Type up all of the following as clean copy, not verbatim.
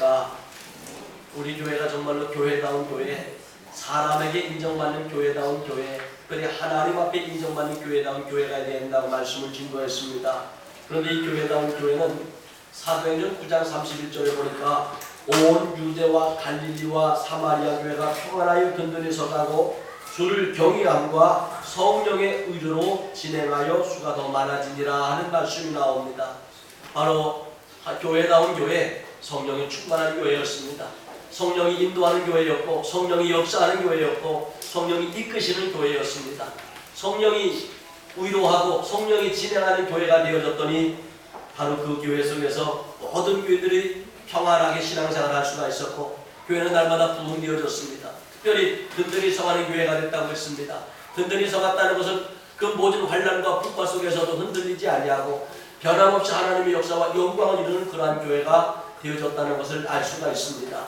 안녕하십니까. 우리 교회가 정말로 교회다운 교회, 사람에게 인정받는 교회다운 교회, 그래 하나님 앞에 인정받는 교회다운 교회가 되어야 된다고 말씀을 증거했습니다. 그런데 이 교회다운 교회는 사도행전 9장 31절에 보니까 온 유대와 갈릴리와 사마리아 교회가 평안하여 든든히 서가고 주를 경외함과 성령의 의로로 진행하여 수가 더 많아지니라 하는 말씀이 나옵니다. 바로 교회다운 교회, 성령이 충만한 교회였습니다. 성령이 인도하는 교회였고, 성령이 역사하는 교회였고, 성령이 이끄시는 교회였습니다. 성령이 위로하고 성령이 진행하는 교회가 되어졌더니 바로 그 교회 속에서 모든 교회들이 평안하게 신앙생활을 할 수가 있었고, 교회는 날마다 부흥되어졌습니다. 특별히 든든히 서가는 교회가 됐다고 했습니다. 든든히 서갔다는 것은 그 모든 환난과 풍파 속에서도 흔들리지 아니하고 변함없이 하나님의 역사와 영광을 이루는 그러한 교회가 되어졌다는 것을 알 수가 있습니다.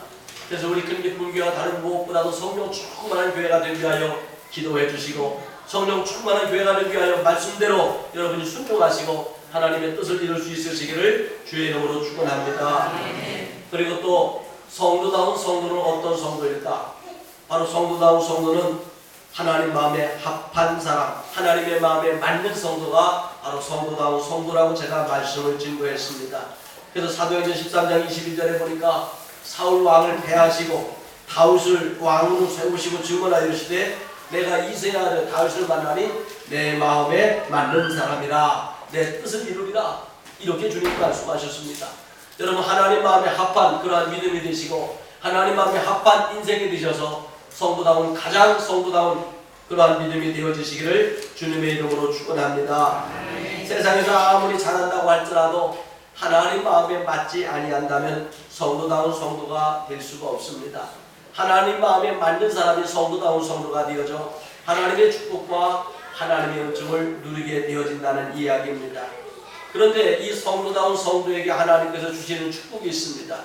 그래서 우리 큰기쁨교회가 다른 무엇보다도 성령 충만한 교회가 되기 위하여 기도해 주시고, 성령 충만한 교회가 되기 위하여 말씀대로 여러분이 순종하시고 하나님의 뜻을 이룰 수 있으시기를 주의 이름으로 축원합니다. 그리고 또 성도다운 성도는 어떤 성도일까? 바로 성도다운 성도는 하나님 마음에 합한 사람, 하나님의 마음에 맞는 성도가 바로 성도다운 성도라고 제가 말씀을 증거했습니다. 그래서 사도행전 13장 21절에 보니까 사울 왕을 패하시고 다윗을 왕으로 세우시고 증언하여 이르시되 내가 이새의 아들 다윗을 만나니 내 마음에 맞는 사람이라, 내 뜻을 이루리라, 이렇게 주님 말씀하셨습니다. 여러분, 하나님 마음에 합한 그러한 믿음이 되시고 하나님 마음에 합한 인생이 되셔서 성도다운, 가장 성도다운 그러한 믿음이 되어지시기를 주님의 이름으로 축원합니다. 세상에서 아무리 잘한다고 할지라도 하나님 마음에 맞지 아니한다면 성도다운 성도가 될 수가 없습니다. 하나님 마음에 맞는 사람이 성도다운 성도가 되어져 하나님의 축복과 하나님의 은총을 누리게 되어진다는 이야기입니다. 그런데 이 성도다운 성도에게 하나님께서 주시는 축복이 있습니다.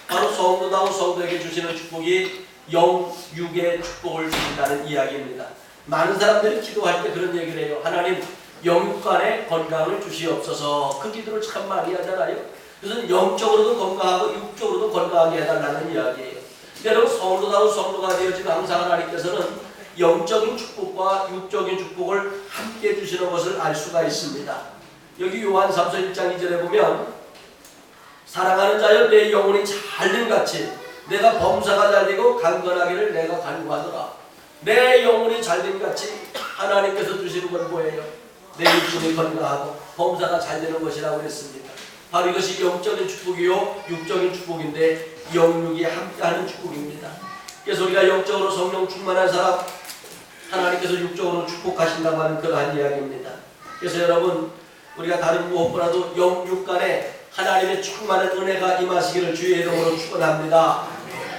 바로 성도다운 성도에게 주시는 축복이 영육의 축복을 주신다는 이야기입니다. 많은 사람들이 기도할 때 그런 얘기를 해요. 하나님, 영육간의 건강을 주시옵소서. 그 기도를 참 많이 하잖아요. 그래서 영적으로도 건강하고 육적으로도 건강하게 해달라는 이야기예요. 여러분, 성도다운 성도가 되어지면 항상 하나님께서는 영적인 축복과 육적인 축복을 함께 주시는 것을 알 수가 있습니다. 여기 요한삼서 1장 2절에 보면 사랑하는 자여 내 영혼이 잘됨같이 내가 범사가 잘되고 강건하기를 내가 간구하노라. 내 영혼이 잘됨같이 하나님께서 주시는 건 뭐예요? 내 육신이 건강하고 범사가 잘되는 것이라고 했습니다. 바로 이것이 영적인 축복이요 육적인 축복인데 영육이 함께하는 축복입니다. 그래서 우리가 영적으로 성령 충만한 사람, 하나님께서 육적으로 축복하신다고 하는 그러한 이야기입니다. 그래서 여러분, 우리가 다른 무엇보다도 영육 간에 하나님의 충만한 은혜가 임하시기를 주의 이름으로 축원합니다.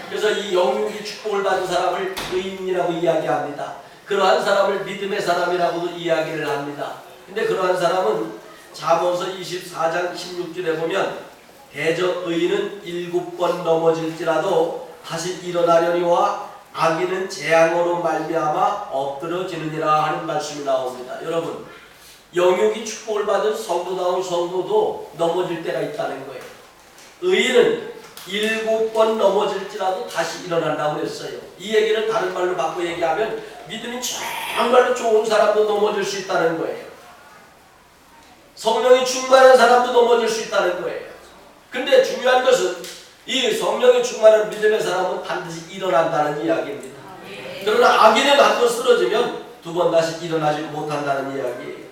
그래서 이 영육이 축복을 받은 사람을 의인이라고 이야기합니다. 그러한 사람을 믿음의 사람이라고도 이야기를 합니다. 근데 그러한 사람은 잠언서 24장 16절에 보면 대저 의인은 7번 넘어질지라도 다시 일어나려니와 악인은 재앙으로 말미암아 엎드러지느니라 하는 말씀이 나옵니다. 여러분, 영육이 축복을 받은 성도다운 성도도 넘어질 때가 있다는 거예요. 의인은 7번 넘어질지라도 다시 일어난다고 했어요. 이 얘기는 다른 말로 바꿔 얘기하면 믿음이 정말로 좋은 사람도 넘어질 수 있다는 거예요. 성령이 충만한 사람도 넘어질 수 있다는 거예요. 근데 중요한 것은 이 성령이 충만한 믿음의 사람은 반드시 일어난다는 이야기입니다. 그러나 악인은 한번 쓰러지면 두 번 다시 일어나지 못한다는 이야기예요.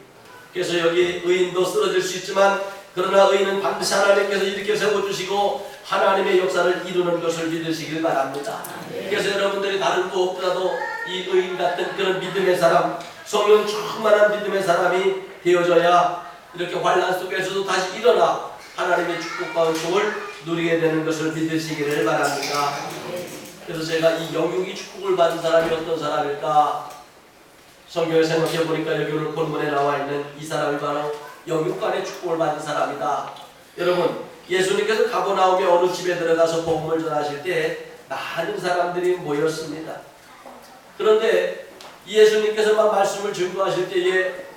그래서 여기 의인도 쓰러질 수 있지만 그러나 의인은 반드시 하나님께서 이렇게 세워주시고 하나님의 역사를 이루는 것을 믿으시길 바랍니다. 그래서 여러분들이 다른 무엇보다도 이 의인 같은 그런 믿음의 사람, 성령 충만한 믿음의 사람이 되어져야 이렇게 환난 속에서도 다시 일어나 하나님의 축복과 은총을 누리게 되는 것을 믿으시기를 바랍니다. 그래서 제가 이 영육이 축복을 받은 사람이 어떤 사람일까? 성경을 생각해 보니까 여기 오늘 본문에 나와 있는 이 사람이 바로 영육간의 축복을 받은 사람이다. 여러분, 예수님께서 가버나움에 어느 집에 들어가서 복음을 전하실 때 많은 사람들이 모였습니다. 그런데 예수님께서만 말씀을 증거하실 때에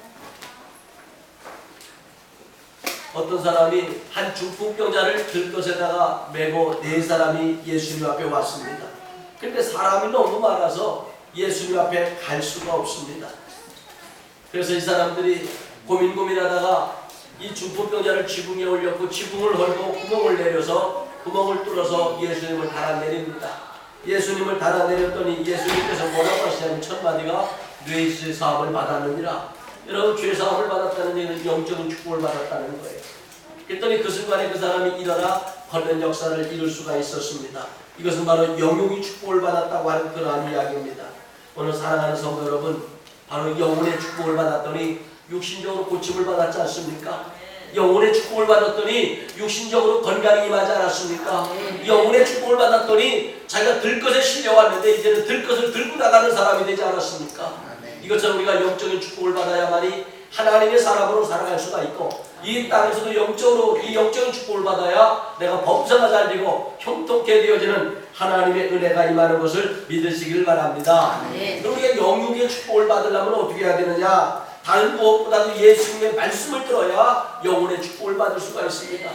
어떤 사람이 한 중풍병자를 들것에다가 메고 네 사람이 예수님 앞에 왔습니다. 근데 사람이 너무 많아서 예수님 앞에 갈 수가 없습니다. 그래서 이 사람들이 고민하다가 이 중풍병자를 지붕에 올렸고 지붕을 헐고 구멍을 내려서 구멍을 뚫어서 예수님을 달아내립니다. 예수님을 달아내렸더니 예수님께서 뭐라고 하시냐면 첫 마디가 뇌의 사함을 받았느니라. 여러분, 죄 사함을 받았다는 얘기는 영적인 축복을 받았다는 거예요. 그랬더니 그 순간에 그 사람이 일어나 걷는 역사를 이룰 수가 있었습니다. 이것은 바로 영육이 축복을 받았다고 하는 그러한 이야기입니다. 오늘 사랑하는 성도 여러분, 바로 영혼의 축복을 받았더니 육신적으로 고침을 받았지 않습니까? 영혼의 축복을 받았더니 육신적으로 건강이 임하지 않았습니까? 영혼의 축복을 받았더니 자기가 들것에 실려왔는데 이제는 들것을 들고 나가는 사람이 되지 않았습니까? 이것처럼 우리가 영적인 축복을 받아야만이 하나님의 사람으로 살아갈 수가 있고, 이 땅에서도 영적으로 이 영적인 축복을 받아야 내가 범사가 잘 되고 형통케 되어지는 하나님의 은혜가 임하는 것을 믿으시길 바랍니다. 그럼 우리가 영육의 축복을 받으려면 어떻게 해야 되느냐? 다른 무엇보다도 예수님의 말씀을 들어야 영혼의 축복을 받을 수가 있습니다.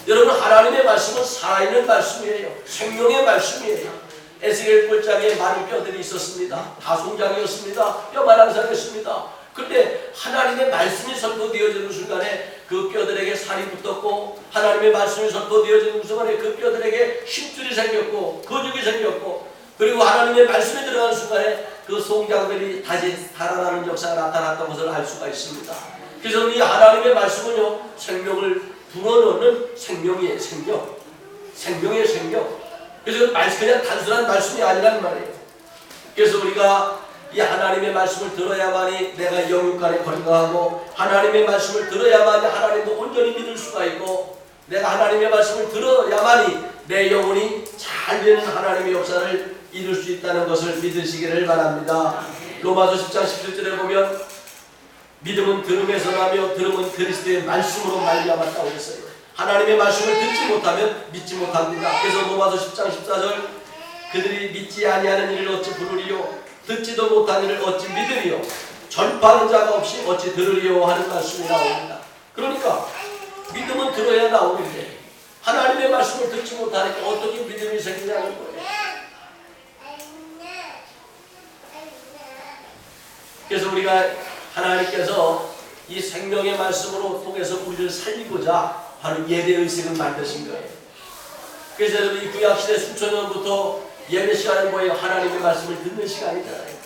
여러분, 하나님의 말씀은 살아있는 말씀이에요. 생명의 말씀이에요. 에스겔 꼴짝에 많은 뼈들이 있었습니다. 다 송장이었습니다. 뼈만 항상했습니다. 근데 하나님의 말씀이 선포되어지는 순간에 그 뼈들에게 살이 붙었고, 하나님의 말씀이 선포되어지는 순간에 그 뼈들에게 힘줄이 생겼고 근육이 생겼고, 그리고 하나님의 말씀이 들어가는 순간에 그 송장들이 다시 살아나는 역사가 나타났던 것을 알 수가 있습니다. 그래서 이 하나님의 말씀은요, 생명을 불어넣는 생명이에요. 생명의 생명. 그래서 그냥 단순한 말씀이 아니란 말이에요. 그래서 우리가 이 하나님의 말씀을 들어야만이 내가 영육간에 건강하고, 하나님의 말씀을 들어야만이 하나님도 온전히 믿을 수가 있고, 내가 하나님의 말씀을 들어야만이 내 영혼이 잘 되는 하나님의 역사를 이룰 수 있다는 것을 믿으시기를 바랍니다. 로마서 10장 17절에 보면 믿음은 들음에서 나며 들음은 그리스도의 말씀으로 말미암았다고 했어요. 하나님의 말씀을 듣지 못하면 믿지 못합니다. 그래서 로마서 10장 14절 그들이 믿지 아니하는 일을 어찌 부르리요, 듣지도 못한 일을 어찌 믿으리요, 전파하는 자가 없이 어찌 들으리요 하는 말씀이 나옵니다. 그러니까 믿음은 들어야 나오는데 하나님의 말씀을 듣지 못하니까 어떻게 믿음이 생기냐는 거예요. 그래서 우리가 하나님께서 이 생명의 말씀으로 통해서 우리를 살리고자 바로 예배의식을 만드신 거예요. 그래서 여러분, 이 구약시대 수천 년부터 예배 시간은 뭐예요? 하나님의 말씀을 듣는 시간이잖아요.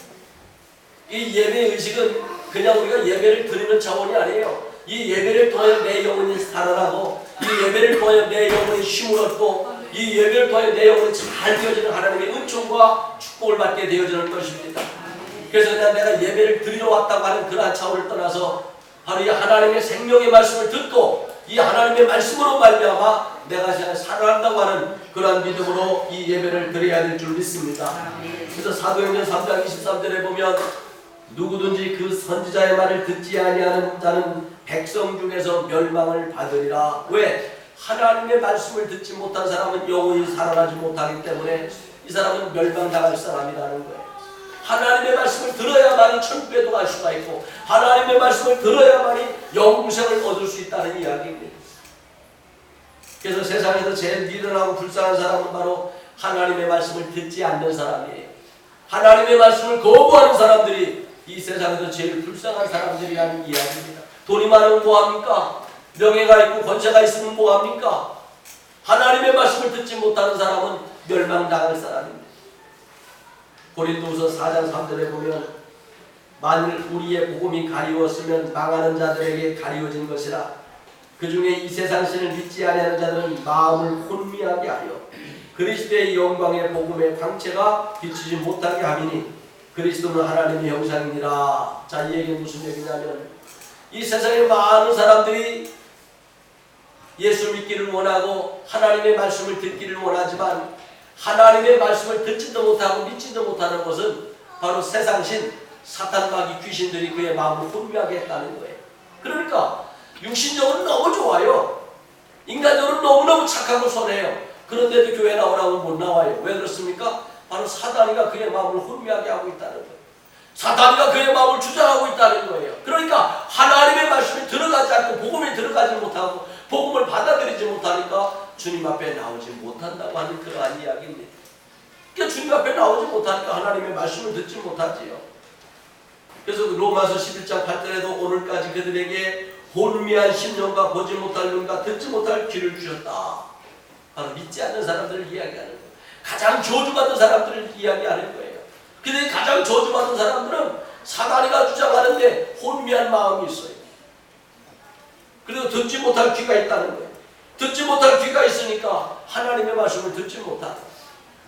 이 예배의식은 그냥 우리가 예배를 드리는 차원이 아니에요. 이 예배를 통하여 내 영혼이 살아나고, 이 예배를 통하여 내 영혼이 힘을 얻고, 이 예배를 통하여 내 영혼이 잘 되어지는 하나님의 은총과 축복을 받게 되어지는 것입니다. 그래서 그냥 내가 예배를 드리러 왔다고 하는 그러한 차원을 떠나서 바로 이 하나님의 생명의 말씀을 듣고 이 하나님의 말씀으로 말미암아 내가 살아난다고 하는 그러한 믿음으로 이 예배를 드려야 될 줄 믿습니다. 그래서 사도행전 3장 23절에 보면 누구든지 그 선지자의 말을 듣지 아니하는 자는 백성 중에서 멸망을 받으리라. 왜? 하나님의 말씀을 듣지 못한 사람은 영원히 살아나지 못하기 때문에 이 사람은 멸망당할 사람이라는 거예요. 하나님의 말씀을 들어야만이 천국에도 갈 수가 있고, 하나님의 말씀을 들어야만이 영생을 얻을 수 있다는 이야기입니다. 그래서 세상에서 제일 미련하고 불쌍한 사람은 바로 하나님의 말씀을 듣지 않는 사람이에요. 하나님의 말씀을 거부하는 사람들이 이 세상에서 제일 불쌍한 사람들이라는 이야기입니다. 돈이 많으면 뭐합니까? 명예가 있고 권세가 있으면 뭐합니까? 하나님의 말씀을 듣지 못하는 사람은 멸망당할 사람입니다. 고린도후서 4장 3절에 보면 만일 우리의 복음이 가리웠으면 망하는 자들에게 가리워진 것이라. 그 중에 이 세상 신을 믿지 아니하는 자들은 마음을 혼미하게 하여 그리스도의 영광의 복음의 광채가 비치지 못하게 하미니 그리스도는 하나님의 형상이니라. 자, 이 얘기는 무슨 얘기냐면 이 세상에 많은 사람들이 예수 믿기를 원하고 하나님의 말씀을 듣기를 원하지만 하나님의 말씀을 듣지도 못하고 믿지도 못하는 것은 바로 세상신 사탄과 귀신들이 그의 마음을 혼미하게 했다는 거예요. 그러니까 육신적으로 너무 좋아요. 인간적으로 너무너무 착하고 선해요. 그런데도 교회 나오라고 못 나와요. 왜 그렇습니까? 바로 사단이가 그의 마음을 혼미하게 하고 있다는 거예요. 사단이가 그의 마음을 주장하고 있다는 거예요. 그러니까 하나님의 말씀이 들어가지 않고 복음이 들어가지 못하고 복음을 받아들이지 못하니까 주님 앞에 나오지 못한다고 하는 그러한 이야기입니다. 그러니까 주님 앞에 나오지 못하니까 하나님의 말씀을 듣지 못하지요. 그래서 로마서 11장 8절에도 오늘까지 그들에게 혼미한 심령과 보지 못할 눈과 듣지 못할 귀를 주셨다. 바로 믿지 않는 사람들을 이야기하는 거예요. 가장 저주받은 사람들을 이야기하는 거예요. 근데 가장 저주받은 사람들은 사단이가 주장하는데 혼미한 마음이 있어요. 그리고 듣지 못할 귀가 있다는 거예요. 듣지 못할 귀가 있으니까 하나님의 말씀을 듣지 못하고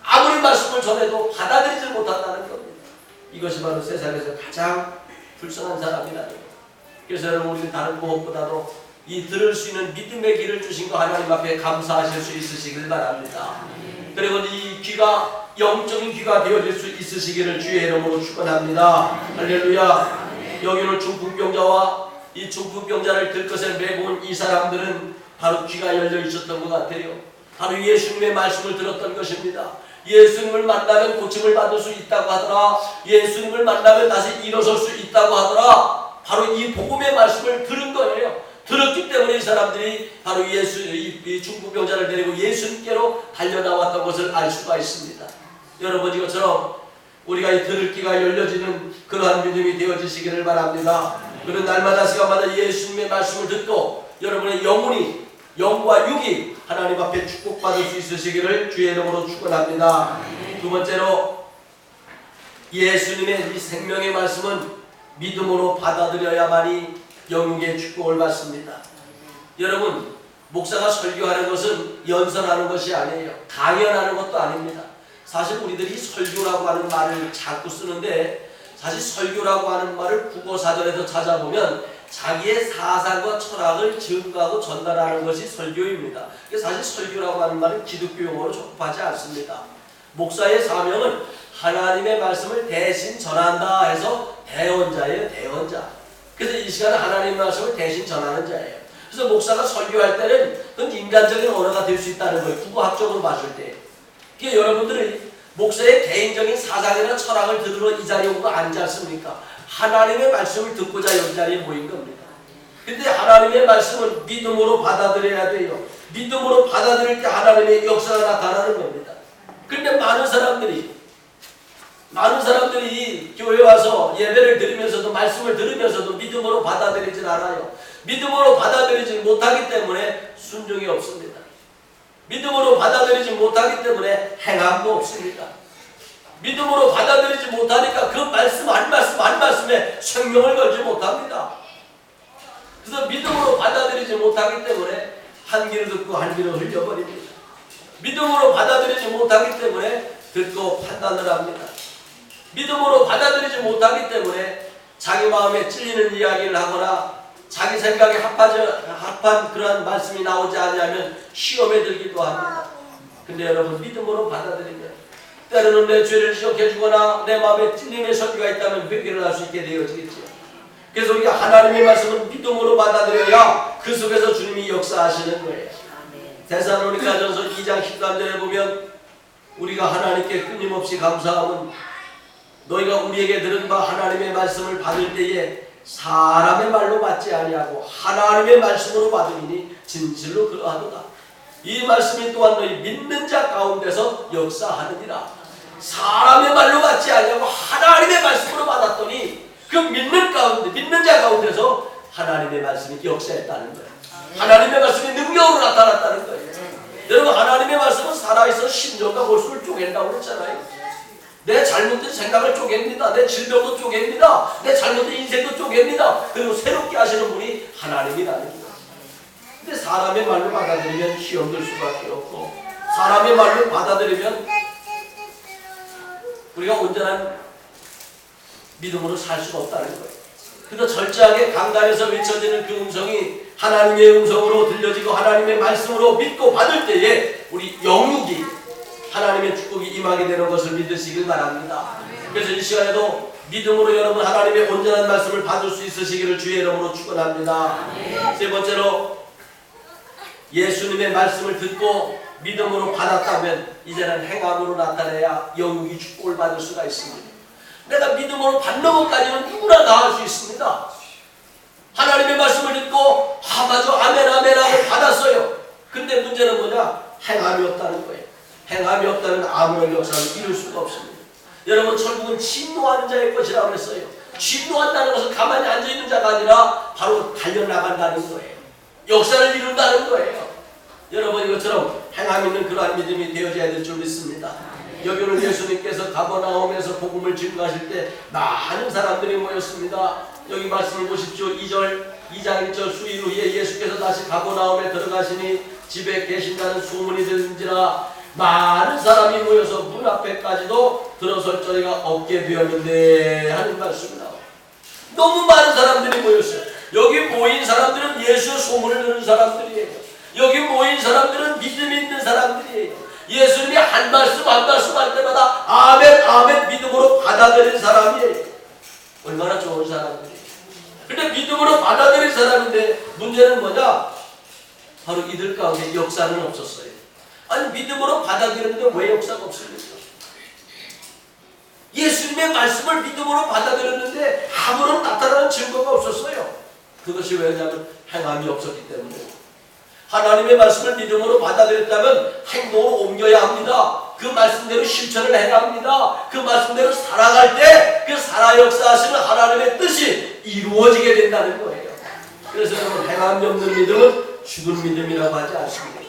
아무리 말씀을 전해도 받아들이지 못한다는 겁니다. 이것이 바로 세상에서 가장 불쌍한 사람이라는 거예요. 그래서 여러분 우리는 다른 무엇보다도 이 들을 수 있는 믿음의 귀를 주신 거 하나님 앞에 감사하실 수 있으시길 바랍니다. 그리고 이 귀가 영적인 귀가 되어질 수 있으시기를 주의 이름으로 축원합니다. 할렐루야. 여기 오늘 중풍병자와 이 중풍병자를 들것에 메고 온 이 사람들은 바로 귀가 열려 있었던 것 같아요. 바로 예수님의 말씀을 들었던 것입니다. 예수님을 만나면 고침을 받을 수 있다고 하더라. 예수님을 만나면 다시 일어설 수 있다고 하더라. 바로 이 복음의 말씀을 들은 거예요. 들었기 때문에 이 사람들이 바로 이 중풍병자를 데리고 예수님께로 달려나왔던 것을 알 수가 있습니다. 여러분 이것처럼 우리가 이 들을 귀가 열려지는 그러한 믿음이 되어지시기를 바랍니다. 그런 날마다 시간마다 예수님의 말씀을 듣고 여러분의 영과 육이 하나님 앞에 축복받을 수 있으시기를 주의 이름으로 축원합니다. 두 번째로 예수님의 이 생명의 말씀은 믿음으로 받아들여야만이 영육의 축복을 받습니다. 여러분 목사가 설교하는 것은 연설하는 것이 아니에요. 강연하는 것도 아닙니다. 사실 우리들이 설교라고 하는 말을 자꾸 쓰는데 사실 설교라고 하는 말을 국어사전에서 찾아보면 자기의 사상과 철학을 증거하고 전달하는 것이 설교입니다. 사실 설교라고 하는 말은 기독교 용어로 적합하지 않습니다. 목사의 사명은 하나님의 말씀을 대신 전한다 해서 대언자예요. 대언자. 그래서 이 시간에 하나님의 말씀을 대신 전하는 자예요. 그래서 목사가 설교할 때는 그건 인간적인 언어가 될 수 있다는 거예요. 국어학적으로 봤을 때. 그러니까 여러분들이 목사의 개인적인 사상이나 철학을 들으러 이 자리에 오고 앉지 않습니까? 하나님의 말씀을 듣고자 여기 자리에 모인 겁니다. 근데 하나님의 말씀은 믿음으로 받아들여야 돼요. 믿음으로 받아들일 때 하나님의 역사가 나타나는 겁니다. 그런데 많은 사람들이 교회 와서 예배를 드리면서도 말씀을 들으면서도 믿음으로 받아들이질 않아요. 믿음으로 받아들이지 못하기 때문에 순종이 없습니다. 믿음으로 받아들이지 못하기 때문에 행함도 없습니다. 믿음으로 받아들이지 못하니까 그 말씀 한 말씀에 생명을 걸지 못합니다. 그래서 믿음으로 받아들이지 못하기 때문에 한 귀를 듣고 한 귀를 흘려버립니다. 믿음으로 받아들이지 못하기 때문에 듣고 판단을 합니다. 믿음으로 받아들이지 못하기 때문에 자기 마음에 찔리는 이야기를 하거나 자기 생각에 합한 그러한 말씀이 나오지 않으면 시험에 들기도 합니다. 근데 여러분 믿음으로 받아들이면 때로는 내 죄를 지적해 주거나 내 마음에 찔림의 설교가 있다면 회개를 할 수 있게 되어지겠죠. 그래서 우리가 하나님의 말씀을 믿음으로 받아들여야 그 속에서 주님이 역사하시는 거예요. 데살로니가전서 2장 13절에 보면 우리가 하나님께 끊임없이 감사함은 너희가 우리에게 들은 바 하나님의 말씀을 받을 때에 사람의 말로 받지 아니하고 하나님의 말씀으로 받으니 진실로 그러하도다. 이 말씀이 또한 너희 믿는 자 가운데서 역사하느니라. 사람의 말로 받지 아니하고 하나님의 말씀으로 받았더니 그 믿는 자 가운데서 하나님의 말씀이 역사했다는 거예요. 하나님의 말씀이 능력으로 나타났다는 거예요. 여러분 하나님의 말씀은 살아있어 심정과 골수를 쪼갠다고 그랬잖아요. 내 잘못된 생각을 쪼갭니다. 내 질병도 쪼갭니다. 내 잘못된 인생도 쪼갭니다. 그리고 새롭게 하시는 분이 하나님이라는 거예요. 근데 사람의 말로 받아들이면 시험 들 수밖에 없고 사람의 말로 받아들이면 우리가 온전한 믿음으로 살 수가 없다는 거예요. 그래서 절제하게 강단에서 외쳐지는 그 음성이 하나님의 음성으로 들려지고 하나님의 말씀으로 믿고 받을 때에 우리 영육이 하나님의 축복이 임하게 되는 것을 믿으시길 바랍니다. 그래서 이 시간에도 믿음으로 여러분 하나님의 온전한 말씀을 받을 수 있으시기를 주의 이름으로 축원합니다. 세 번째로 예수님의 말씀을 듣고 믿음으로 받았다면 이제는 행함으로 나타내야 영육이 축복을 받을 수가 있습니다. 내가 믿음으로 받는 것까지는 누구나 다 할 수 있습니다. 하나님의 말씀을 듣고 맞아 아멘 아멘 하고 받았어요. 근데 문제는 뭐냐? 행함이 없다는 거예요. 행함이 없다는 아무런 역사를 이룰 수가 없습니다. 여러분 천국은 진노하는 자의 것이라고 했어요. 진노한다는 것은 가만히 앉아있는 자가 아니라 바로 달려나간다는 거예요. 역사를 이룬다는 거예요. 여러분 이것처럼 행함 있는 그러한 믿음이 되어져야 될 줄 믿습니다. 여기 오늘 예수님께서 가버나움에서 복음을 증거하실 때 많은 사람들이 모였습니다. 여기 말씀을 보십시오. 2장 1절 수일 후에 예수께서 다시 가버나움에 들어가시니 집에 계신다는 소문이 들은지라 많은 사람이 모여서 문 앞에까지도 들어설 자리가 없게 되었는데 하는 말씀이다. 너무 많은 사람들이 모였어요. 여기 모인 사람들은 예수의 소문을 들은 사람들이에요. 여기 모인 사람들은 믿음이 있는 사람들이에요. 예수님이 한 말씀 한 말씀 할 때마다 아멘 아멘 믿음으로 받아들인 사람이에요. 얼마나 좋은 사람들이에요. 근데 믿음으로 받아들인 사람인데 문제는 뭐냐? 바로 이들 가운데 역사는 없었어요. 아니 믿음으로 받아들였는데 왜 역사가 없습니까? 예수님의 말씀을 믿음으로 받아들였는데 아무런 나타나는 증거가 없었어요. 그것이 왜냐하면 행함이 없었기 때문에. 하나님의 말씀을 믿음으로 받아들였다면 행동으로 옮겨야 합니다. 그 말씀대로 실천을 해야 합니다. 그 말씀대로 살아갈 때 그 살아 역사하시는 하나님의 뜻이 이루어지게 된다는 거예요. 그래서 여러분 행함이 없는 믿음은 죽은 믿음이라고 하지 않습니다.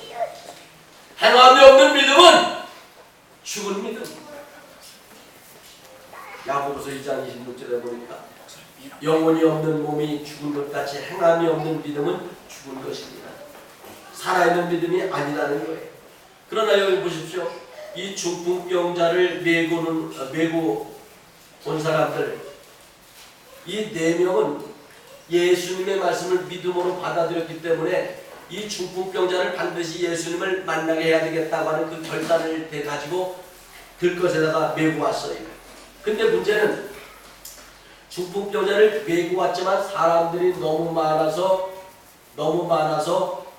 행함이 없는 믿음은 죽은 믿음. 야고보서 2장 26절에 보니까 영혼이 없는 몸이 죽은 것 같이 행함이 없는 믿음은 죽은 것입니다. 살아있는 믿음이 아니라는 거예요. 그러나 여기 보십시오. 이 중풍병자를 메고 온 사람들 이 4명은 예수님의 말씀을 믿음으로 받아들였기 때문에 이 중풍병자를 반드시 예수님을 만나게 해야 되겠다고 하는 그 결단을 가지고 들것에다가 메고 왔어요. 근데 문제는 중풍병자를 메고 왔지만 사람들이 너무 많아서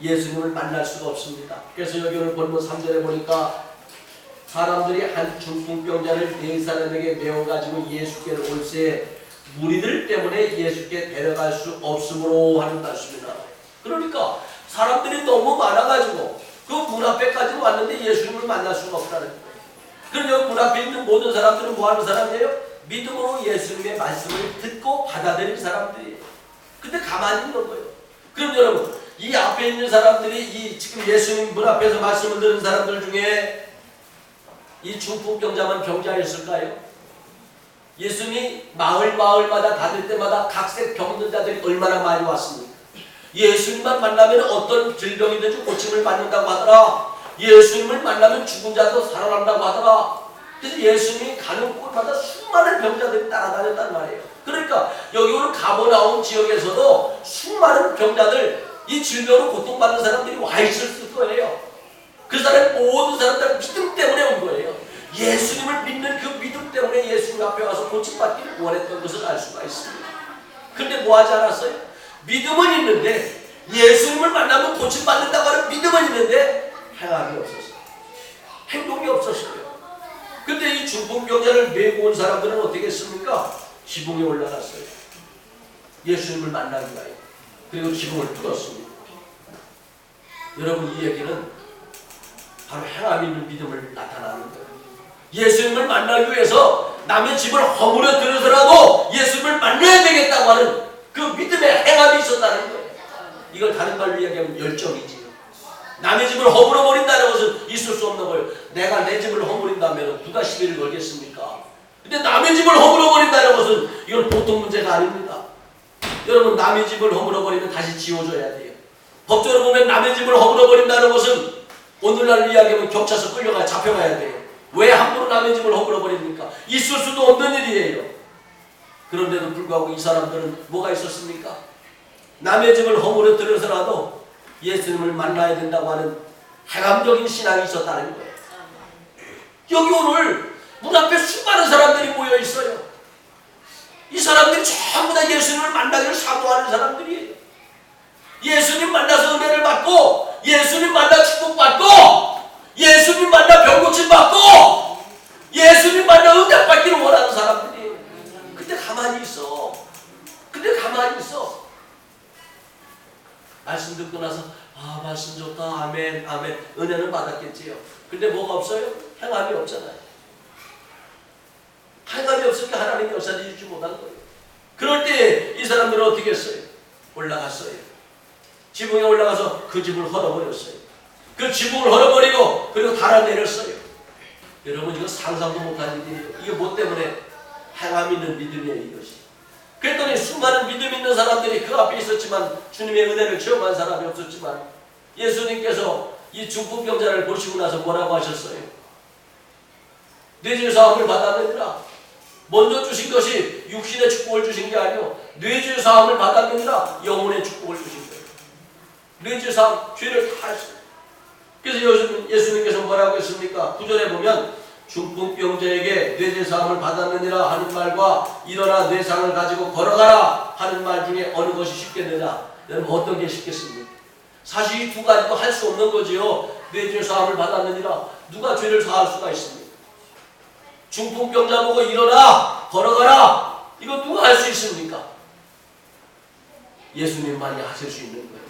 예수님을 만날 수가 없습니다. 그래서 여기 오늘 본문 3절에 보니까 사람들이 한 중풍병자를 4사람에게 메어가지고 예수께로 올세 무리들 때문에 예수께 데려갈 수 없으므로 하는 말씀입니다. 그러니까 사람들이 너무 많아가지고 그 문 앞에까지 왔는데 예수님을 만날 수가 없다는 거예요. 그럼 여기 문 앞에 있는 모든 사람들은 뭐 하는 사람이에요? 믿음으로 예수님의 말씀을 듣고 받아들인 사람들이에요. 근데 가만히 있는 거예요. 그럼 여러분 이 앞에 있는 사람들이 지금 예수님 문 앞에서 말씀을 들은 사람들 중에 이 중풍병자만 병자였을까요? 예수님이 마을마다 다닐 때마다 각색 병든 자들이 얼마나 많이 왔습니까? 예수님만 만나면 어떤 질병이든지 고침을 받는다고 하더라. 예수님을 만나면 죽은 자도 살아난다고 하더라. 그래서 예수님이 가는 곳마다 수많은 병자들이 따라다녔단 말이에요. 그러니까 여기 오는 가버나움 지역에서도 수많은 병자들 이 질병으로 고통받는 사람들이 와 있을 거예요. 그 사람 모든 사람들 믿음 때문에 온 거예요. 예수님을 믿는 그 믿음 때문에 예수님 앞에 와서 고침받기를 원했던 것을 알 수가 있습니다. 그런데 뭐 하지 않았어요? 믿음은 있는데 예수님을 만나면 고침받는다고 하는 믿음은 있는데 행함이 없었어요. 행동이 없었어요. 근데 이 중풍병자를 메고 온 사람들은 어떻게 했습니까? 지붕에 올라갔어요. 예수님을 만나기 위하여. 그리고 지붕을 뚫었습니다. 여러분 이 얘기는 바로 행함 있는 믿음을 나타나는 거예요. 예수님을 만나기 위해서 남의 집을 허물어 들어서라도 예수님을 만나야 되겠다고 하는 그 믿음의 행함이 있었다는 거예요. 이걸 다른 말로 이야기하면 열정이지요. 남의 집을 허물어 버린다는 것은 있을 수 없는 거예요. 내가 내 집을 허물인다면 누가 시비를 걸겠습니까? 근데 남의 집을 허물어 버린다는 것은 이건 보통 문제가 아닙니다. 여러분 남의 집을 허물어 버리면 다시 지워줘야 돼요. 법적으로 보면 남의 집을 허물어 버린다는 것은 오늘날 이야기하면 경찰서 끌려가 잡혀가야 돼요. 왜 함부로 남의 집을 허물어 버립니까? 있을 수도 없는 일이에요. 그런데도 불구하고 이 사람들은 뭐가 있었습니까? 남의 집을 허물어 들어서라도 예수님을 만나야 된다고 하는 행함적인 신앙이 있었다는 거예요. 여기 오늘 문 앞에 수많은 사람들이 모여 있어요. 이 사람들이 전부 다 예수님을 만나기를 사모하는 사람들이에요. 예수님 만나서 은혜를 받고 예수님 만나 축복받고 예수님 만나 병고침 받고 예수님 만나 응답받기를 원하는 사람들이에요. 근데 가만히 있어. 다음에 은혜는 받았겠지요. 근데 뭐가 없어요? 행함이 없잖아요. 행함이 없으니까 하나님이 역사를 이루지 못한 거예요. 그럴 때 이 사람들은 어떻게 했어요? 올라갔어요. 지붕에 올라가서 그 집을 헐어버렸어요. 그 지붕을 헐어버리고 그리고 달아내렸어요. 여러분 이거 상상도 못한 일이에요. 이게 뭐 때문에? 행함 있는 믿음이에요, 이것이. 그랬더니 수많은 믿음 있는 사람들이 그 앞에 있었지만 주님의 은혜를 체험한 사람이 없었지만 예수님께서 이 중풍병자를 보시고 나서 뭐라고 하셨어요? 뇌주의 사함을 받았느니라. 먼저 주신 것이 육신의 축복을 주신 게 아니요 뇌주의 사함을 받았느니라 영혼의 축복을 주신 거예요. 뇌주의 사함, 죄를 다 했어요. 그래서 예수님께서 뭐라고 했습니까? 9절에 보면 중풍병자에게 뇌주의 사함을 받았느니라 하는 말과 일어나 뇌상을 가지고 걸어가라 하는 말 중에 어느 것이 쉽겠느냐? 여러분 어떤 게 쉽겠습니까? 사실 이 두 가지도 할 수 없는 거지요. 뇌주의 사함을 받았느니라. 누가 죄를 사할 수가 있습니까? 중풍병자 보고 일어나 걸어가라. 이거 누가 할 수 있습니까? 예수님만이 하실 수 있는 거예요.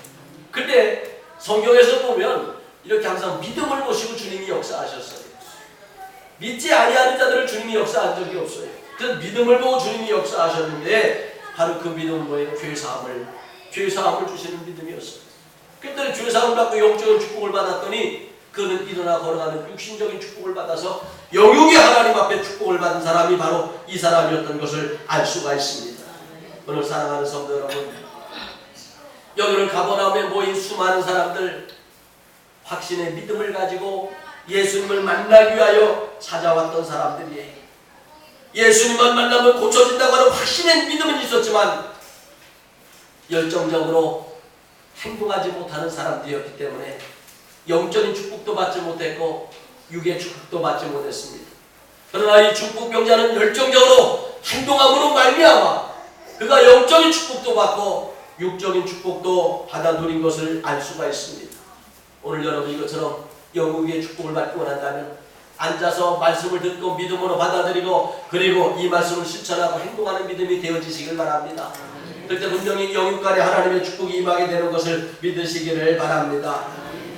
근데 성경에서 보면 이렇게 항상 믿음을 보시고 주님이 역사하셨어요. 믿지 아니하는 자들을 주님이 역사한 적이 없어요. 그 믿음을 보고 주님이 역사하셨는데 바로 그 믿음은 뭐예요? 죄사함을 주시는 믿음이었어요. 그랬더니 죄사함을 받고 영적인 축복을 받았더니 그는 일어나 걸어가는 육신적인 축복을 받아서 영육의 하나님 앞에 축복을 받은 사람이 바로 이 사람이었던 것을 알 수가 있습니다. 오늘 사랑하는 성도 여러분, 여기를 가버나움에 모인 수많은 사람들, 확신의 믿음을 가지고 예수님을 만나기 위하여 찾아왔던 사람들이에요. 예수님만 만나면 고쳐진다고 하는 확신의 믿음은 있었지만 열정적으로 행동하지 못하는 사람들이었기 때문에 영적인 축복도 받지 못했고 육의 축복도 받지 못했습니다. 그러나 이 중풍병자는 열정적으로 행동함으로 말미암아 그가 영적인 축복도 받고 육적인 축복도 받아 누린 것을 알 수가 있습니다. 오늘 여러분 이것처럼 영국의 축복을 받기 원한다면 앉아서 말씀을 듣고 믿음으로 받아들이고 그리고 이 말씀을 실천하고 행동하는 믿음이 되어지시길 바랍니다. 그때 분명히 영육간에 하나님의 축복이 임하게 되는 것을 믿으시기를 바랍니다.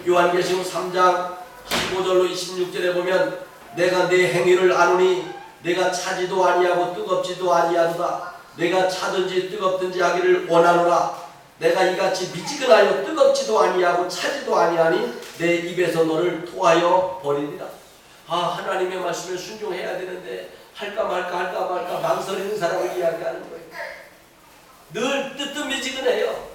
요한계시록 3장 15절로 26절에 보면 내가 네 행위를 아노니 내가 차지도 아니하고 뜨겁지도 아니하도다. 내가 차든지 뜨겁든지 하기를 원하노라. 내가 이같이 미지근하여 뜨겁지도 아니하고 차지도 아니하니 내 입에서 너를 토하여 버리리라. 하나님의 말씀에 순종해야 되는데 할까 말까 망설이는 사람을 이야기하는 거예요. 늘 뜨뜻미지근해요.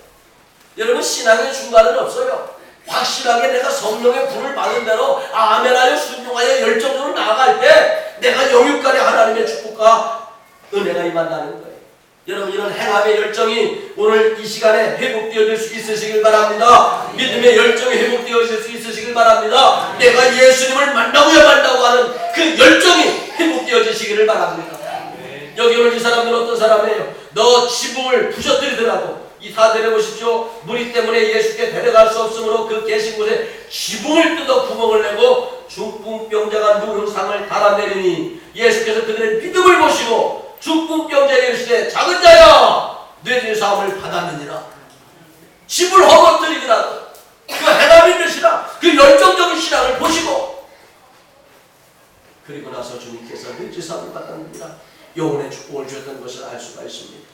여러분 신앙의 중간은 없어요. 확실하게 내가 성령의 불을 받은 대로 아멘하여 순종하여 열정적으로 나아갈 때 내가 영육간에 하나님의 축복과 은혜가 임한다는 거예요. 여러분 이런 행함의 열정이 오늘 이 시간에 회복되어질 수 있으시길 바랍니다. 믿음의 열정이 회복되어질 수 있으시길 바랍니다. 내가 예수님을 만나고 하는 그 열정이 회복되어지시기를 바랍니다. 여기 오늘 이 사람들은 어떤 사람이에요? 너 지붕을 부셔뜨리더라도 다 데려보십시오. 무리 때문에 예수께 데려갈 수 없으므로 그 계신 곳에 지붕을 뜯어 구멍을 내고 중풍병자가 누운 상을 달아내리니 예수께서 그들의 믿음을 보시고 중풍병자에게 이르시되 작은 자야 뇌주의 사함을 받았느니라. 집을 허거뜨리더라도 그 행함 있는 신앙, 그 열정적인 신앙을 보시고 그리고 나서 주님께서 뇌주의 사함을 받았느니라 영혼의 축복을 주셨던 것을 알 수가 있습니다.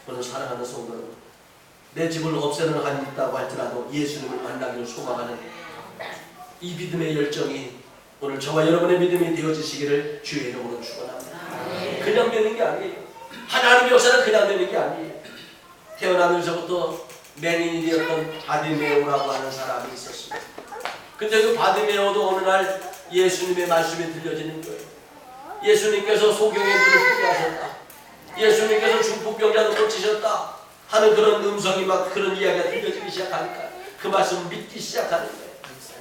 오늘 사랑하는 성도 여러분, 내 집을 없애는 한이 있다고 할지라도 예수님을 만나기를 소망하는 이 믿음의 열정이 오늘 저와 여러분의 믿음이 되어지시기를 주의 이름으로 축원합니다. 그냥 되는 게 아니에요. 하나님의 역사는 그냥 되는 게 아니에요. 태어나면서부터 맹인이 되었던 바디메오라고 하는 사람이 있었습니다. 근데 그 바디메오도 어느 날 예수님의 말씀이 들려지는 거예요. 예수님께서 소경의 눈을 뜨게 하셨다. 예수님께서 중풍병자도 고치셨다 하는 그런 음성이 막 그런 이야기가 들려지기 시작하니까 그 말씀을 믿기 시작하는 거예요.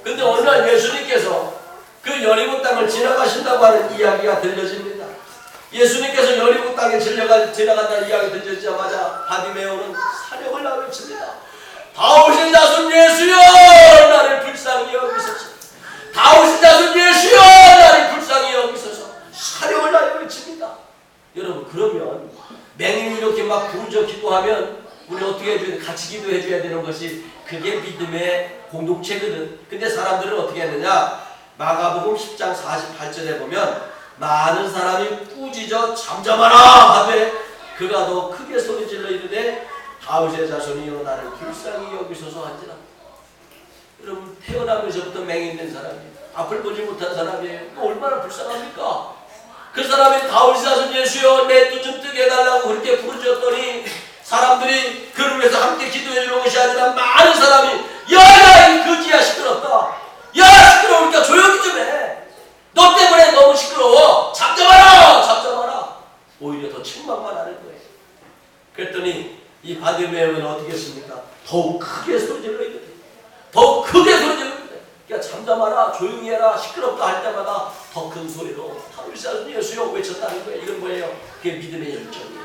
근데 어느 날 예수님께서 그 여리고 땅을 지나가신다고 하는 이야기가 들려집니다. 예수님께서 여리고 땅에 지나간다는 이야기가 들려지자마자 바디메오는 사령을 나와 외칩니다. 다윗의 자손 예수여 나를 불쌍히 여기소서. 다윗의 자손 예수여 나를 불쌍히 여기소서. 사령을 나와 외칩니다. 여러분 그러면 맹인이 이렇게 막 부르짖어 기도하면 우리 어떻게 해줘야 돼? 같이 기도해 줘야 되는 것이 그게 믿음의 공동체거든. 근데 사람들은 어떻게 했느냐? 마가복음 10장 48절에 보면 많은 사람이 꾸짖어 잠잠하라 하되 그가 더 크게 소리질러 이르되 다윗의 자손이여 나를 불쌍히 여기소서 한지라. 여러분 태어나면서부터 맹인된 사람이에요. 앞을 보지 못한 사람이에요. 얼마나 불쌍합니까? 그 사람이 다윗의 자손 예수여 내 눈 좀 뜨게 해달라고 그렇게 부르짖었더니 사람들이 그를 위해서 함께 기도해 주는 것이 아니라 많은 사람이 야야 이 거지야 시끄럽다. 야 시끄러우니까 조용히 좀 해. 너 때문에 너무 시끄러워. 잠잠하라 잠잠하라. 오히려 더 책망만 하는 거예요. 그랬더니 이 바디메오는 어떻게 했습니까? 더욱 크게 소리질러 이거든. 더욱 크게 소리질러 이거든. 그러니까 잠잠하라 조용히 해라 시끄럽다 할 때마다 더 큰 소리로 다윗의 자손 예수여 외쳤다는 거예요. 이건 뭐예요? 그게 믿음의 열정이에요.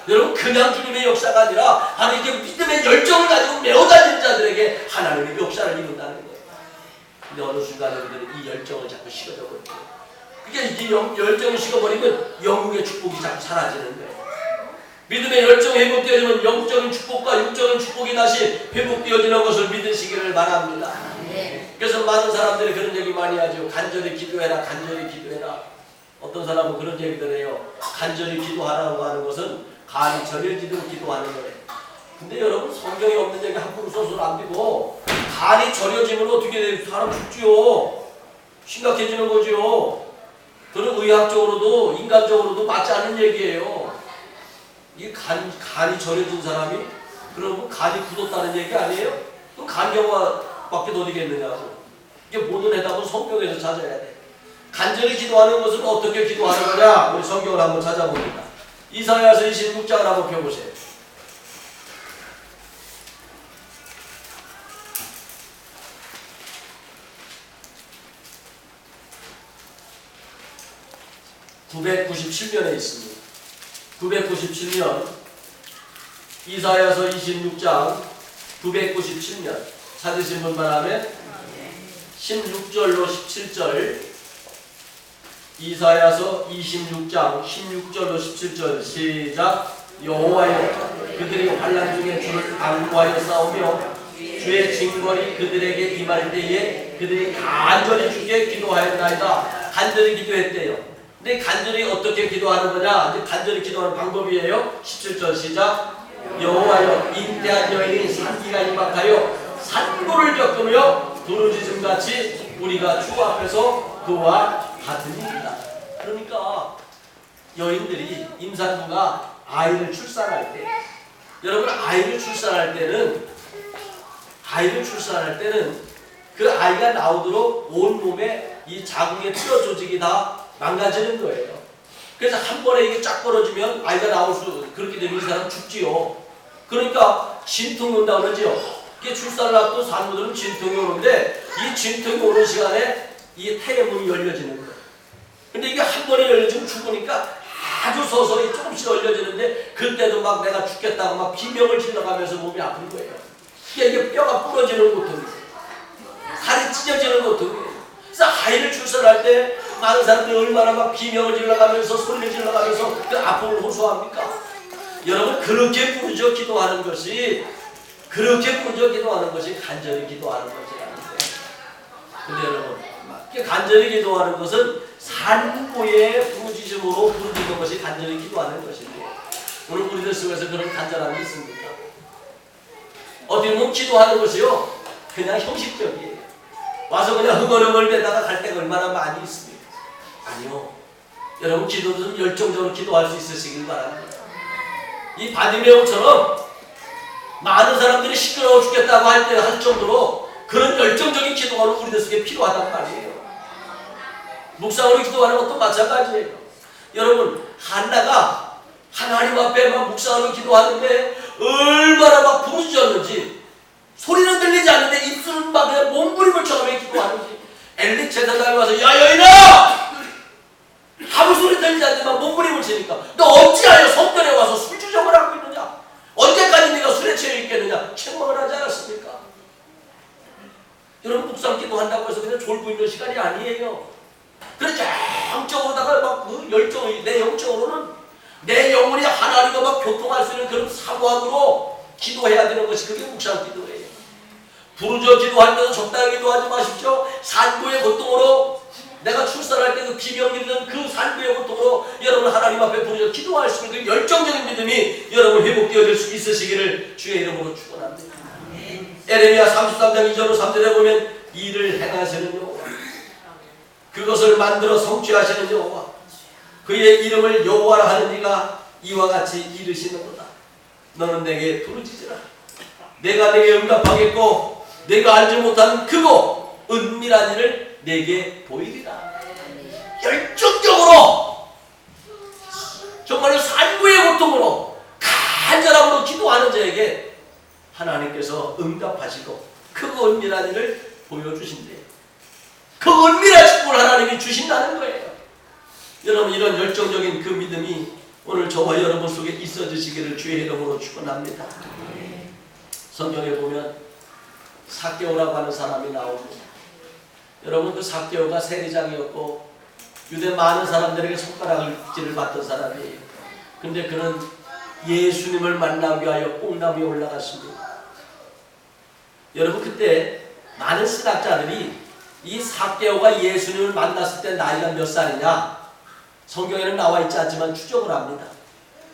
여러분 그냥 주님의 역사가 아니라 하나님께 믿음의 열정을 가지고 메워 다니는 자들에게 하나님의 역사를 이룬다는 거예요. 근데 어느 순간에 우리들은 이 열정을 자꾸 식어져 버려요. 그러니까 이 열정을 식어버리면 영국의 축복이 자꾸 사라지는 거예요. 믿음의 열정이 회복되어지면 영적인 축복과 육적인 축복이 다시 회복되어지는 것을 믿으시기를 바랍니다. 그래서 많은 사람들이 그런 얘기 많이 하죠. 간절히 기도해라 간절히 기도해라. 어떤 사람은 그런 얘기를 해요. 간절히 기도하라고 하는 것은 간이 저려지도록 기도하는 거예요. 근데 여러분 성경에 없는 얘기 함부로 써서는 안 되고 간이 저려지면 어떻게 돼요? 사람 죽지요. 심각해지는 거지요. 그런 의학적으로도 인간적으로도 맞지 않는 얘기예요. 이 간이 저려진 사람이 그러면 간이 굳었다는 얘기 아니에요? 또 간경화밖에 더 되겠느냐고. 이게 모든 해답은 성경에서 찾아야 돼. 간절히 기도하는 것은 어떻게 기도하는 거냐? 우리 성경을 한번 찾아봅니다. 이사야서 26장을 한번 펴보세요. (997년에) 있습니다. 997년 이사야서 26장 997년 찾으신 분만 하면 16절로 17절 이사야서 26장 16절로 17절 시작. 여호와여 그들이 환난 중에 주를 간구하여 싸우며 주의 징벌이 그들에게 임할 때에 그들이 간절히 주께 기도하였나이다. 간절히 기도했대요. 근데 간절히 어떻게 기도하는 거냐? 간절히 기도하는 방법이에요. 17절 시작. 여호와여 잉태한 여인이 산기가 임박하여 산고를 겪으며 부르짖음같이 우리가 주 앞에서 그와 같으니이다. 그러니까 여인들이 임산부가 아이를 출산할 때 여러분 아이를 출산할 때는 그 아이가 나오도록 온몸에 이 자궁의 뼈 조직이 다 망가지는 거예요. 그래서 한 번에 이게 쫙 벌어지면 아이가 나올 수 그렇게 되면 이 사람 죽지요. 그러니까 진통이 온다고 그러죠. 이게 출산을 앞둔 산모들은 진통이 오는데 이 진통이 오는 시간에 이 태의 문이 열려지는 거예요. 근데 이게 한 번에 열려지면 죽으니까 아주 서서히 조금씩 열려지는데 그때도 막 내가 죽겠다고 막 비명을 질러가면서 몸이 아픈 거예요. 이게 뼈가 부러지는 고통이에요. 살이 찢어지는 고통이에요. 그래서 아이를 출산할 때 많은 사람들이 얼마나 막 비명을 질러가면서 소리를 질러가면서 그 아픔을 호소합니까? 여러분 그렇게 부르짖어 기도하는 것이 간절히 기도하는 것이 아닌데. 근데 여러분 간절히 기도하는 것은 산고의 부르짖음으로 부르짖는 것이 간절히 기도하는 것인데 오늘 우리들 속에서 그런 간절함이 있습니까? 어디 보면 기도하는 것이요 그냥 형식적이에요. 와서 그냥 흥얼흥얼대다가 갈 때가 얼마나 많이 있습니까? 아니요. 여러분 기도도 좀 열정적으로 기도할 수 있으시길 바랍니다. 이 바디메오처럼 많은 사람들이 시끄러워 죽겠다고 할 정도로 그런 열정적인 기도가 우리들 속에 필요하단 말이에요. 묵상으로 기도하는 것도 마찬가지예요. 여러분 한나가 하나님 앞에 막 묵상으로 기도하는데 얼마나 막 부르짖었는지 소리는 들리지 않는데 입술은 막 그냥 몸부림을 쳐가며 기도하는지 엘리 제사장이 와서 야 여인아! 아무 소리 들리지 않는데 막 몸부림을 치니까 너 어찌하여 성전에 와서 술주정을 하고 있느냐? 언제까지 네가 술에 취해 있겠느냐? 책망을 하지 않았습니까? 여러분 묵상 기도한다고 해서 그냥 졸고 있는 시간이 아니에요. 그래서 영적으로다가 막 열정이 내 영적으로는 내 영혼이 하나님과 막 교통할 수 있는 그런 사모함으로 기도해야 되는 것이 그게 묵상 기도예요. 부르짖어 기도하면서 적당히 기도하지 마십시오. 산고의 고통으로 내가 출산할 때 그 비명 지르는 그 산고의 고통으로 여러분 하나님 앞에 부르짖어 기도할 수 있는 그 열정적인 믿음이 여러분 회복되어질 수 있으시기를 주의 이름으로 축원합니다. 에레미야 33장 2절로 3절에 보면 이를 행하시는 여호와, 그것을 만들어 성취하시는 여호와, 그의 이름을 여호와라 하는 이가 이와 같이 이르시는구나. 너는 내게 부르짖으라. 내가 내게 응답하겠고 내가 알지 못하는 크고 은밀한 일을 내게 보이리라. 열정적으로 정말로 산고의 고통으로 간절함으로 기도하는 자에게 하나님께서 응답하시고 크고 은밀한 일을 보여주신대요. 그 은밀한 축복을 하나님이 주신다는 거예요. 여러분 이런 열정적인 그 믿음이 오늘 저와 여러분 속에 있어지시기를 주의 이름으로 축원합니다. 성경에 보면 삭개오라고 하는 사람이 나옵니다. 여러분 그 삭개오가 세리장이었고 유대 많은 사람들에게 손가락질을 받던 사람이에요. 근데 그는 예수님을 만나기 위하여 뽕나무에 올라갔습니다. 여러분 그때 많은 신학자들이 이 삭개오가 예수님을 만났을 때 나이가 몇 살이냐 성경에는 나와 있지 않지만 추정을 합니다.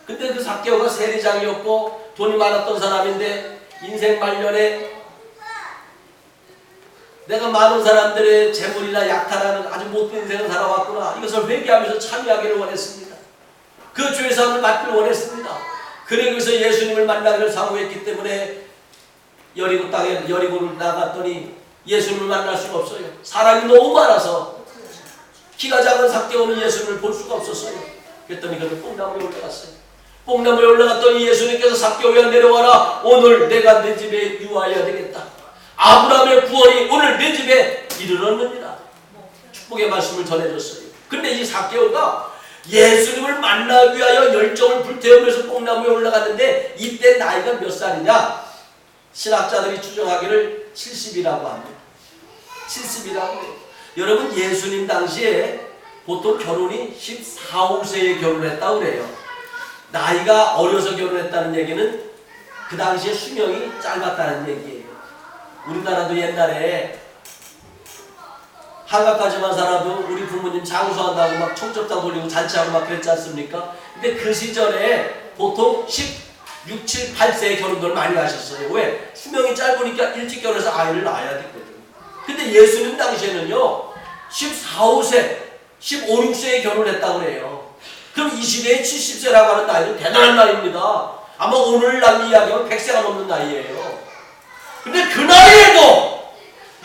근데 그 삭개오가 세리장이었고 돈이 많았던 사람인데 인생 말년에 내가 많은 사람들의 재물이나 약탈하는 아주 못된 인생을 살아왔구나. 이것을 회개하면서 참여하기를 원했습니다. 그 죄의 사함을 맡기를 원했습니다. 그래서 예수님을 만나기를 사모했기 때문에 여리고 땅에 여리고를 나갔더니 예수님을 만날 수가 없어요. 사람이 너무 많아서 키가 작은 삭개오는 예수님을 볼 수가 없었어요. 그랬더니 그는 뽕나무에 올라갔어요. 뽕나무에 올라갔더니 예수님께서 삭개오야 내려와라. 오늘 내가 내 집에 유하여야 되겠다. 아브라함의 구원이 오늘 내 집에 이르렀느니라. 축복의 말씀을 전해줬어요. 근데 이 삭개오가 예수님을 만나기 위하여 열정을 불태우면서 뽕나무에 올라갔는데 이때 나이가 몇 살이냐? 신학자들이 추정하기를 70이라고 합니다. 70이라고 해요. 여러분 예수님 당시에 보통 결혼이 14, 5세에 결혼했다고 그래요. 나이가 어려서 결혼했다는 얘기는 그 당시에 수명이 짧았다는 얘기예요. 우리나라도 옛날에 한가까지만 살아도 우리 부모님 장수한다고 막 청첩장 돌리고 잔치하고 막 그랬지 않습니까? 근데 그 시절에 보통 16, 7, 8세에 결혼들 많이 하셨어요. 왜? 수명이 짧으니까 일찍 결혼해서 아이를 낳아야 됐거든요. 근데 예수님 당시에는요 14, 5세, 15, 6세에 결혼했다고 그래요. 그럼 이 시대에 70세라고 하는 나이는 대단한 나이입니다. 아마 오늘날 이야기하면 100세가 넘는 나이예요. 근데 그 나이에도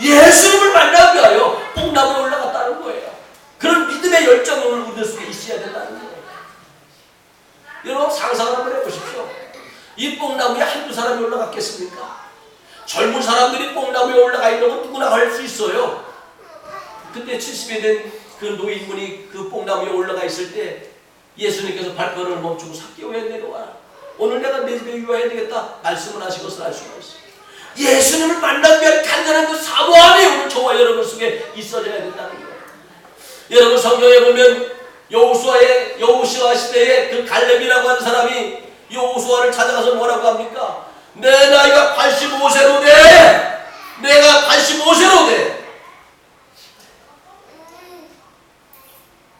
예수님을 만나기 위하여 뽕나무에 올라갔다는 거예요. 그런 믿음의 열정을 우리 속에 있어야 된다는 거예요. 여러분 상상을 한번 해보십시오. 이 뽕나무에 한두 사람이 올라갔겠습니까? 젊은 사람들이 뽕나무에 올라가 있는 건 누구나 할 수 있어요. 그때 70이 된 그 노인분이 그 뽕나무에 올라가 있을 때 예수님께서 발걸음을 멈추고 삭개오야 내려와라. 오늘 내가 내 집에 유하여야 되겠다 말씀을 하신 것을 알 수가 있어요. 예수님을 만나기 위한 간절한 그 사모함이 오늘 저와 여러분 속에 있어져야 된다는 거예요. 여러분 성경에 보면 여호수아 시대에 그 갈렙이라고 하는 사람이 여호수아를 찾아가서 뭐라고 합니까? 내 나이가 85세로 돼. 내가 85세로 돼.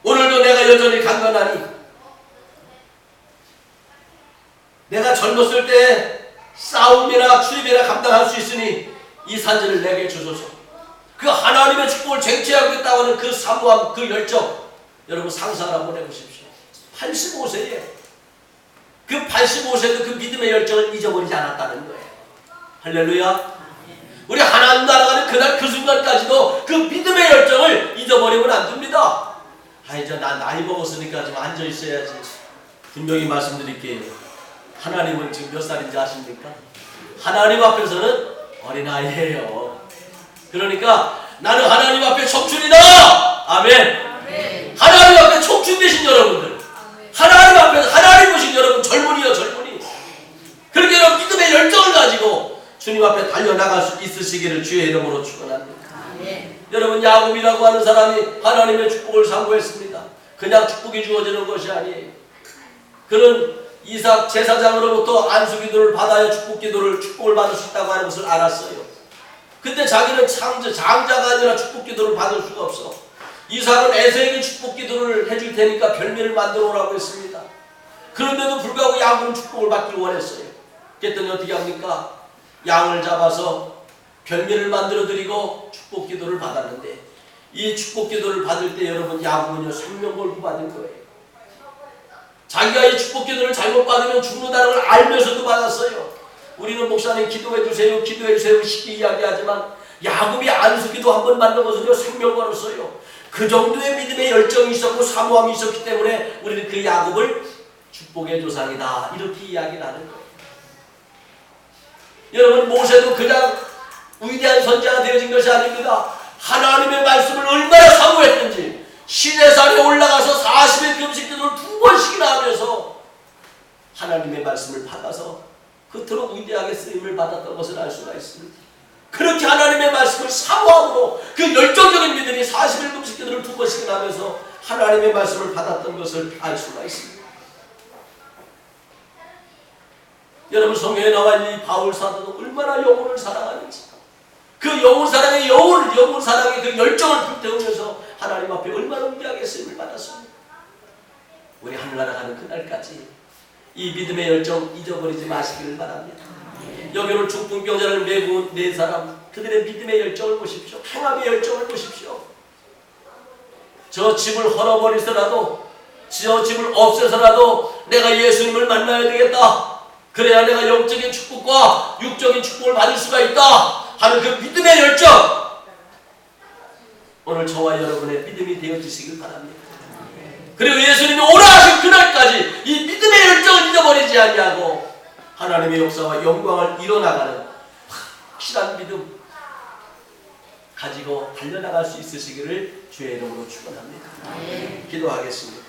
오늘도 내가 여전히 강건하니 내가 젊었을 때 싸움이나 출입이나 감당할 수 있으니 이 산지를 내게 주소서. 그 하나님의 축복을 쟁취하겠다고 하는 그 사모함, 그 열정 여러분 상상을 한번 해보십시오. 85세에 그 85세도 그 믿음의 열정을 잊어버리지 않았다는 거예요. 할렐루야. 우리 하나님 나라가는 그날 그 순간까지도 그 믿음의 열정을 잊어버리면 안 됩니다. 이제 나 나이 먹었으니까 좀 앉아있어야지. 분명히 말씀드릴게요. 하나님은 지금 몇 살인지 아십니까? 하나님 앞에서는 어린아이예요. 그러니까 나는 하나님 앞에 청춘이다. 아멘. 하나님 앞에 청춘 되신 여러분들, 하나님 앞에서 하나님 보신 여러분 젊은이요 젊은이. 그렇게 여러분 믿음의 열정을 가지고 주님 앞에 달려나갈 수 있으시기를 주의 이름으로 축원합니다. 여러분 야곱이라고 하는 사람이 하나님의 축복을 상고했습니다. 그냥 축복이 주어지는 것이 아니에요. 그는 이삭 제사장으로부터 안수기도를 받아야 축복을 받을 수 있다고 하는 것을 알았어요. 근데 자기는 장자가 아니라 축복기도를 받을 수가 없어. 이삭은 에서에게 축복기도를 해줄 테니까 별미를 만들어 오라고 했습니다. 그런데도 불구하고 야곱은 축복을 받기를 원했어요. 그랬더니 어떻게 합니까? 양을 잡아서 별미를 만들어 드리고 축복기도를 받았는데, 이 축복기도를 받을 때 여러분, 야곱은요 생명골고 받은 거예요. 자기가 이 축복기도를 잘못 받으면 죽는다는 걸 알면서도 받았어요. 우리는 목사님 기도해 주세요, 기도해 주세요 쉽게 이야기하지만 야곱이 안수기도 한 번 받는 것은요 생명 걸었어요. 그 정도의 믿음의 열정이 있었고 사모함이 있었기 때문에 우리는 그 야곱을 축복의 조상이다 이렇게 이야기를 하는 거예요. 여러분, 모세도 그냥 위대한 선지자가 되어진 것이 아닙니다. 하나님의 말씀을 얼마나 사모했는지 시내산에 올라가서 40일 금식기도를 2번씩이나 하면서 하나님의 말씀을 받아서 그토록 위대하게 쓰임을 받았던 것을 알 수가 있습니다. 그렇게 하나님의 말씀을 사모함으로 그 열정적인 믿음이 40일 금식기도를 2번씩이나 하면서 하나님의 말씀을 받았던 것을 알 수가 있습니다. 여러분, 성경에 나와 있는 이 바울 사도도 얼마나 영혼을 사랑하는지, 그 영혼 사랑의 영혼 사랑의 그 열정을 불태우면서 하나님 앞에 얼마나 위대하게 쓰임을 받았습니다. 우리 하늘나라 가는 그날까지 이 믿음의 열정 잊어버리지 마시기를 바랍니다. 여기 오늘 중풍병자를 메고 네 사람, 그들의 믿음의 열정을 보십시오. 평화의 열정을 보십시오. 저 집을 헐어버리더라도, 저 집을 없애서라도 내가 예수님을 만나야 되겠다, 그래야 내가 영적인 축복과 육적인 축복을 받을 수가 있다 하는 그 믿음의 열정, 오늘 저와 여러분의 믿음이 되어지시길 바랍니다. 그리고 예수님이 오라 하신 그날까지 이 믿음의 열정을 잊어버리지 아니하고 하나님의 역사와 영광을 이뤄나가는 확실한 믿음 가지고 달려나갈 수 있으시기를 주의 이름으로 축원합니다. 기도하겠습니다.